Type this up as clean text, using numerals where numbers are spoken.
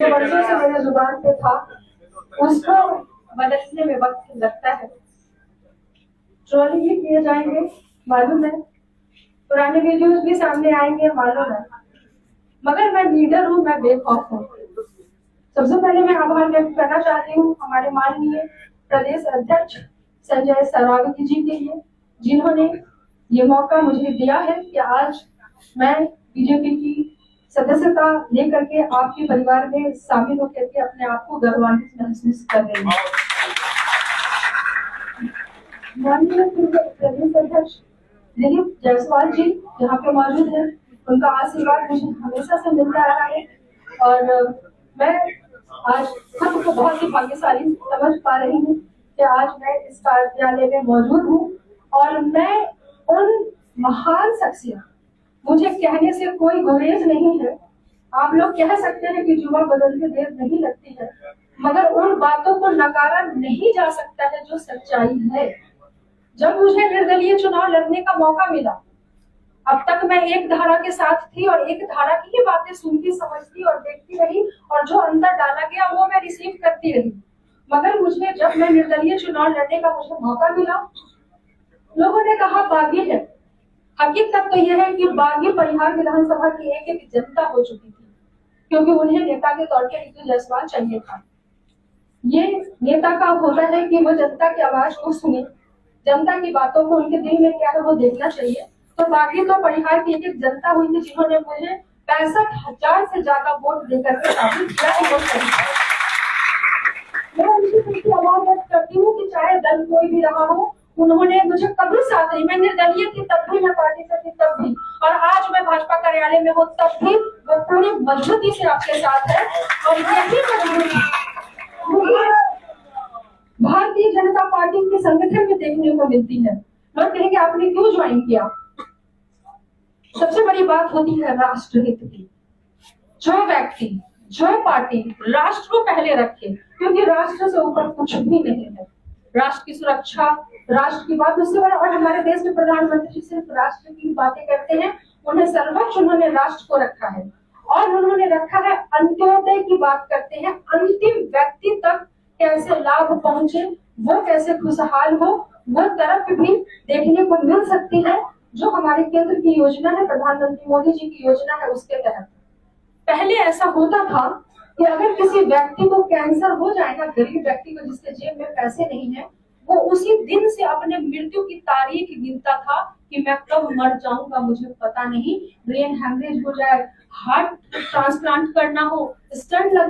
वर्षों से मेरे जुबान पे था, उसको बदलने में वक्त लगता है। ट्रोलिंग भी किए जाएंगे मालूम है, पुराने वीडियोस भी सामने आएंगे मालूम है, मगर मैं लीडर हूँ, मैं बेखौफ हूँ। सबसे पहले मैं आभार व्यक्त करना चाहती हूँ हमारे माननीय प्रदेश अध्यक्ष संजय सरावगी जी के लिए, जिन्होंने ये मौका मुझे दिया है कि आज मैं बीजेपी की सदस्यता लेकर के आपके परिवार में शामिल होकर के अपने आप को गौरवान्वित महसूस कर रही हूँ। माननीय प्रदेश अध्यक्ष दिलीप जायसवाल जी यहाँ पे मौजूद है, उनका आशीर्वाद मुझे हमेशा से मिलता रहा है और मैं आज खुद को बहुत ही भाग्यशाली समझ पा रही हूँ कि आज मैं इस कार्यालय में मौजूद हूँ और मैं उन महान शख्सियत, मुझे कहने से कोई गुरेज नहीं है। आप लोग कह सकते हैं कि जुआ बदलते देर नहीं लगती है, मगर उन बातों को नकारा नहीं जा सकता है जो सच्चाई है। जब मुझे निर्दलीय चुनाव लड़ने का मौका मिला, अब तक मैं एक धारा के साथ थी और एक धारा की ही बातें सुनती, समझती और देखती रही और जो अंदर डाला गया वो मैं रिसीव करती रही। मगर मुझे जब मैं निर्दलीय चुनाव लड़ने का मुझे मौका मिला, लोगों ने कहा बागी है। हकीकत तो यह है कि बागी परिहार विधानसभा की एक जनता हो चुकी थी, क्योंकि उन्हें नेता के तौर पर ऋतु जायसवाल चाहिए था। ये नेता का होता है कि वो जनता की आवाज को सुने, जनता की बातों को, उनके दिल में क्या है वो देखना चाहिए। तो बागी तो परिहार की एक जनता हुई थी जिन्होंने मुझे 65,000 से ज्यादा वोट देकर के साबित किया कि वो सही है। मैं उनकी प्रति आभार व्यक्त करती हूँ कि चाहे दल कोई भी रहा हो, उन्होंने मुझे कभी साथ नहीं, मैं निर्दलीय थी तब भी, मैं पार्टी से थी तब भी, और आज मैं भाजपा कार्यालय में हूँ तब भी वो पूरी मजबूती से आपके साथ है। और यही मजबूती भारतीय जनता पार्टी के संगठन में देखने को मिलती है। लोग कहेंगे आपने क्यों ज्वाइन किया? सबसे बड़ी बात होती है राष्ट्रहित की। जो व्यक्ति, जो पार्टी राष्ट्र को पहले रखे, क्योंकि राष्ट्र से ऊपर कुछ भी नहीं है। राष्ट्र की सुरक्षा, राष्ट्र की बात उससे बड़ा, और हमारे देश के प्रधानमंत्री सिर्फ राष्ट्र की बातें करते हैं, उन्हें सर्वोच्च उन्होंने राष्ट्र को रखा है और उन्होंने रखा है अंत्योदय की बात करते हैं, अंतिम व्यक्ति तक कैसे लाभ पहुंचे, वो कैसे खुशहाल हो, वो तरफ भी देखने को मिल सकती है जो हमारे केंद्र की योजना है, प्रधानमंत्री मोदी जी की योजना है उसके तहत। पहले ऐसा होता था कि अगर किसी व्यक्ति को कैंसर हो जाए ना, गरीब व्यक्ति को जिसके जेब में पैसे नहीं है, वो उसी दिन से अपने मृत्यु की तारीख गिनता था कि मैं कब मर जाऊंगा मुझे पता नहीं, ब्रेन हेमरेज हो जाए, हार्ट ट्रांसप्लांट करना हो, स्टंट लग